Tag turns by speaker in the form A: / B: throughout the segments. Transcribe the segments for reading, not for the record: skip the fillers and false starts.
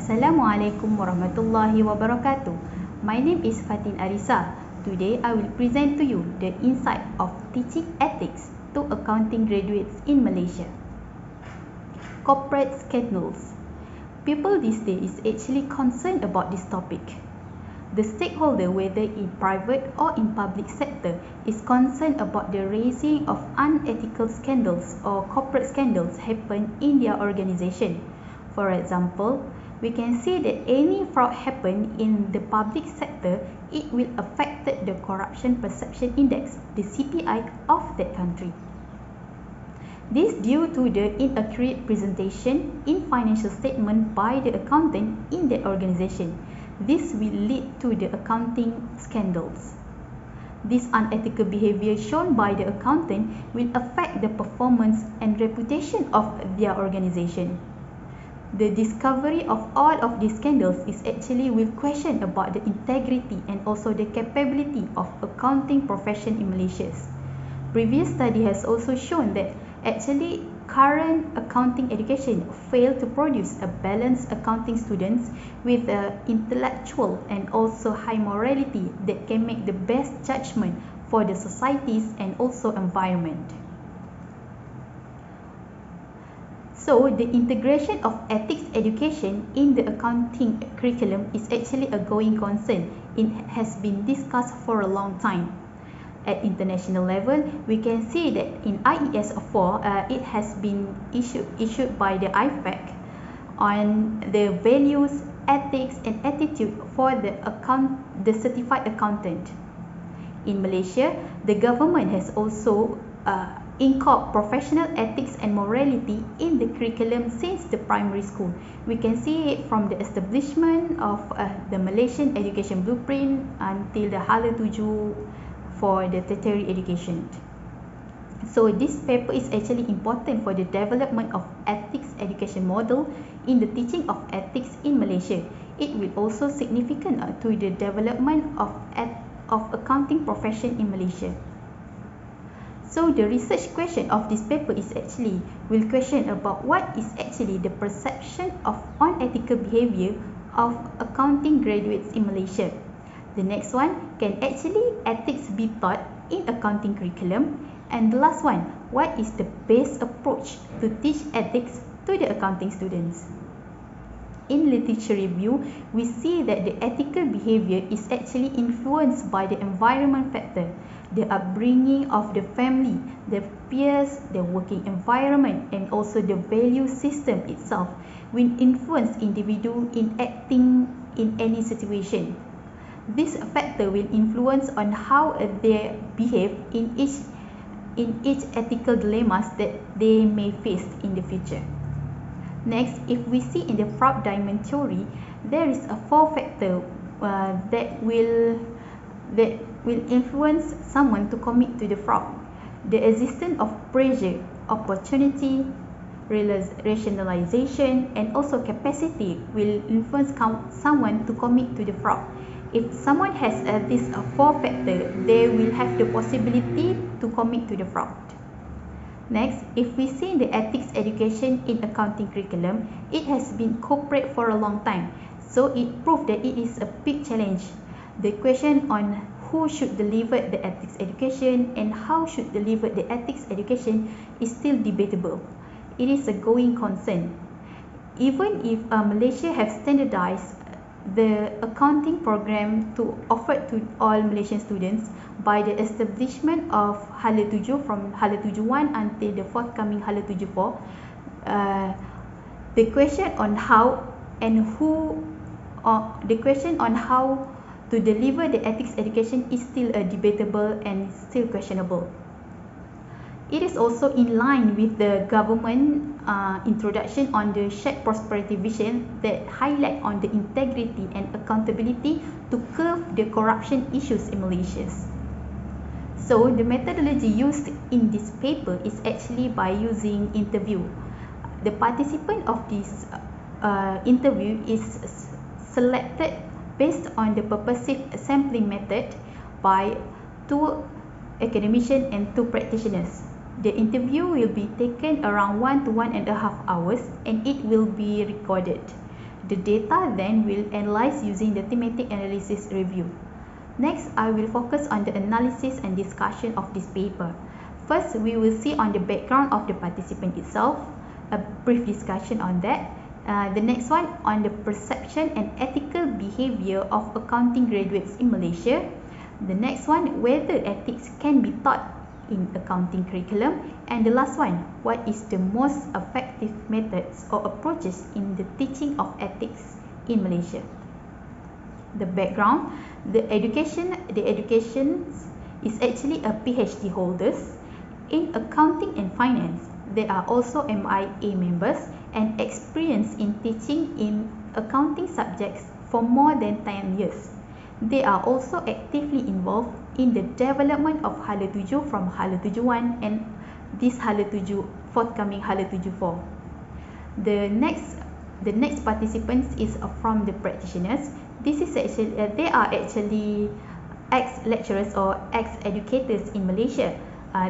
A: Assalamualaikum warahmatullahi wabarakatuh. My name is Fatin Arissa. Today I will present to you the insight of teaching ethics to accounting graduates in Malaysia. Corporate scandals. People these days is actually concerned about this topic. The stakeholder, whether in private or in public sector, is concerned about the raising of unethical scandals or corporate scandals happen in their organization. For example, we can see that any fraud happen in the public sector, it will affect the corruption perception index, the CPI of that country. This due to the inaccurate presentation in financial statement by the accountant in that organization. This will lead to the accounting scandals. This unethical behavior shown by the accountant will affect the performance and reputation of their organization. The discovery of all of these scandals is actually will question about the integrity and also the capability of accounting profession in Malaysia. Previous study has also shown that actually current accounting education fail to produce a balanced accounting students with intellectual and also high morality that can make the best judgment for the societies and also environment. So the integration of ethics education in the accounting curriculum is actually a going concern. It has been discussed for a long time. At international level, we can see that in IES 4, it has been issued by the IFAC on the values, ethics and attitude for the certified accountant. In Malaysia, the government has also incorporated professional ethics and morality in the curriculum since the primary school. We can see it from the establishment of the Malaysian Education Blueprint until the Hala 7 for the tertiary education. So this paper is actually important for the development of ethics education model in the teaching of ethics in Malaysia. It will also significant to the development of accounting profession in Malaysia. So the research question of this paper is actually will question about what is actually the perception of unethical behavior of accounting graduates in Malaysia. The next one, can actually ethics be taught in accounting curriculum? And the last one, what is the best approach to teach ethics to the accounting students? In literature review, we see that the ethical behavior is actually influenced by the environment factor, the upbringing of the family, the peers, the working environment, and also the value system itself will influence individual in acting in any situation. This factor will influence on how they behave in each ethical dilemmas that they may face in the future. Next, if we see in the fraud diamond theory, there is a 4 factor that will influence someone to commit to the fraud. The existence of pressure, opportunity, rationalization, and also capacity will influence someone to commit to the fraud. If someone has these 4 factors, they will have the possibility to commit to the fraud. Next, if we see the ethics education in accounting curriculum, it has been corporate for a long time. So it proved that it is a big challenge. The question on who should deliver the ethics education and how should deliver the ethics education is still debatable. It is a going concern. Even if Malaysia have standardized the accounting program to offer to all Malaysian students by the establishment of Hala 7 from Hala 7.1 until the forthcoming Hala 7.4, the question on how to deliver the ethics education is still debatable and still questionable. It is also in line with the government introduction on the shared prosperity vision that highlight on the integrity and accountability to curb the corruption issues in Malaysia. So the methodology used in this paper is actually by using interview. The participant of this interview is selected based on the purposive sampling method by 2 academicians and 2 practitioners. The interview will be taken around 1 to 1.5 hours and it will be recorded. The data then will analyze using the thematic analysis review. Next, I will focus on the analysis and discussion of this paper. First, we will see on the background of the participant itself, a brief discussion on that. The next one on the perception and ethical behavior of accounting graduates in Malaysia. The next one, whether ethics can be taught in accounting curriculum. And the last one, what is the most effective methods or approaches in the teaching of ethics in Malaysia. The background, the education is actually a PhD holders in accounting and finance. They are also MIA members and experienced in teaching in accounting subjects for more than 10 years. They are also actively involved in the development of Hala 7 from Hala 7.1 and this Hala 7 forthcoming Hala 7.4. The next participants is from the practitioners. This is actually they are actually ex-lecturers or ex-educators in Malaysia.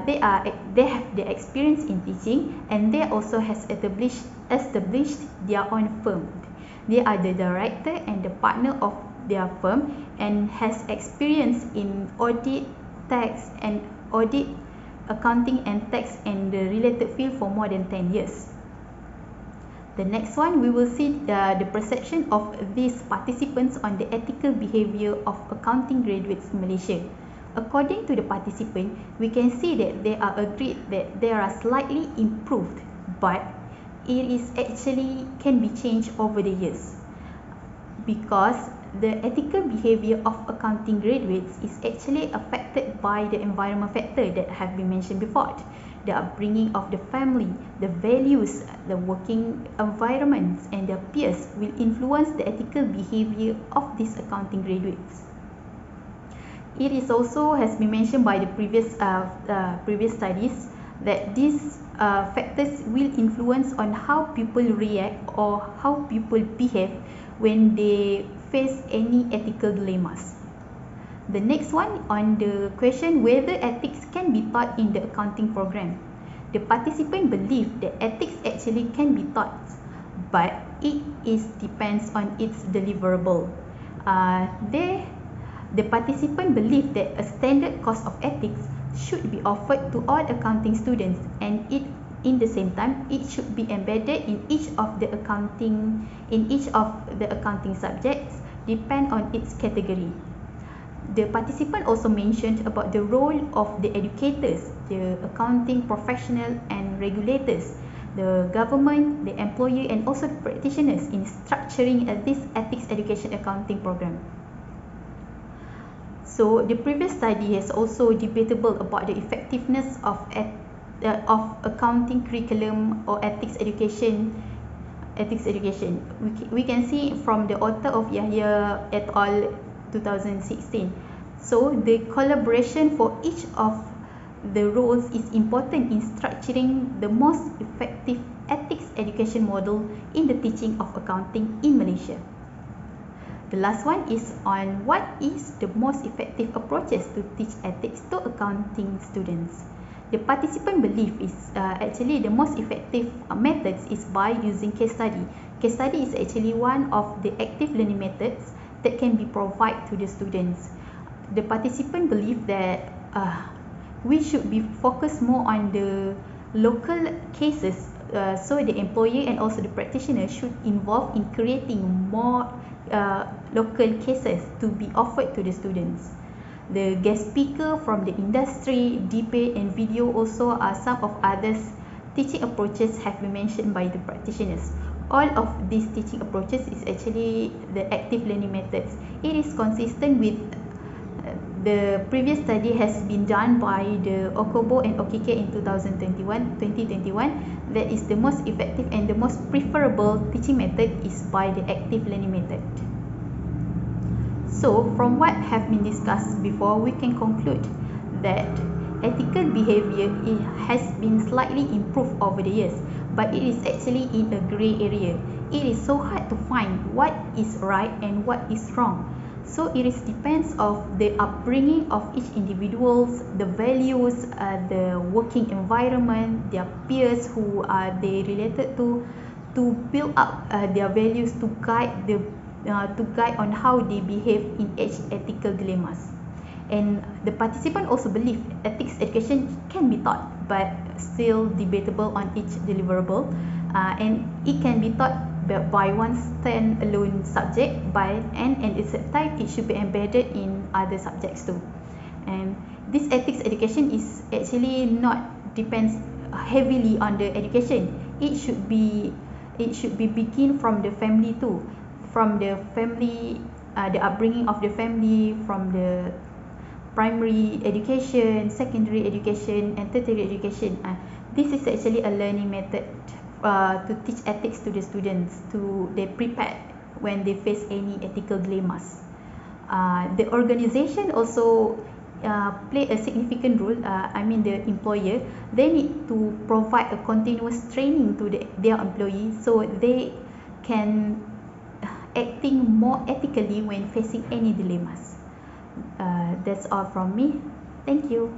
A: They have the experience in teaching and they also has established their own firm. They are the director and the partner of their firm and has experience in audit, tax and audit, accounting and tax and the related field for more than 10 years. The next one, we will see the perception of these participants on the ethical behavior of accounting graduates in Malaysia. According to the participant, we can see that they are agreed that they are slightly improved, but it is actually can be changed over the years because the ethical behavior of accounting graduates is actually affected by the environment factor that have been mentioned before. The upbringing of the family, the values, the working environments and their peers will influence the ethical behavior of these accounting graduates. It is also has been mentioned by the previous studies that these factors will influence on how people react or how people behave when they face any ethical dilemmas. The next one on the question whether ethics can be taught in the accounting program. The participant believe that ethics actually can be taught, but it depends on its deliverable. The participant believe that a standard course of ethics should be offered to all accounting students and in the same time it should be embedded in each of the accounting subjects depend on its category. The participant also mentioned about the role of the educators, the accounting professional and regulators, the government, the employer and also the practitioners in structuring this ethics education accounting program. So the previous study has also debatable about the effectiveness of accounting curriculum or ethics education. We can see from the author of Yahya et al. 2016. So the collaboration for each of the roles is important in structuring the most effective ethics education model in the teaching of accounting in Malaysia. The last one is on what is the most effective approaches to teach ethics to accounting students. The participant belief is actually the most effective methods is by using case study. Case study is actually one of the active learning methods that can be provided to the students. The participant believe that we should be focused more on the local cases, so the employer and also the practitioner should involve in creating more local cases to be offered to the students. The guest speaker from the industry, debate and video also are some of others teaching approaches have been mentioned by the practitioners. All of these teaching approaches is actually the active learning methods. It is consistent with the previous study has been done by the Okobo and Okike in 2021. That is the most effective and the most preferable teaching method is by the active learning method. So from what have been discussed before, we can conclude that ethical behavior has been slightly improved over the years, but it is actually in a grey area. It is so hard to find what is right and what is wrong. So it is depends of the upbringing of each individuals, the values, the working environment, their peers who are they related to. to build up their values to guide on how they behave in each ethical dilemmas. And the participant also believe ethics education can be taught, but still debatable on each deliverable, and it can be taught by one stand-alone subject, and at the same time it should be embedded in other subjects too. And this ethics education is actually not depends heavily on the education. It should be begin from the family too, from the family, the upbringing of the family, from the primary education, secondary education, and tertiary education. This is actually a learning method to teach ethics to the students, to they prepare when they face any ethical dilemmas. The organization also play a significant role. The employer, they need to provide a continuous training to their employees so they can acting more ethically when facing any dilemmas. That's all from me. Thank you.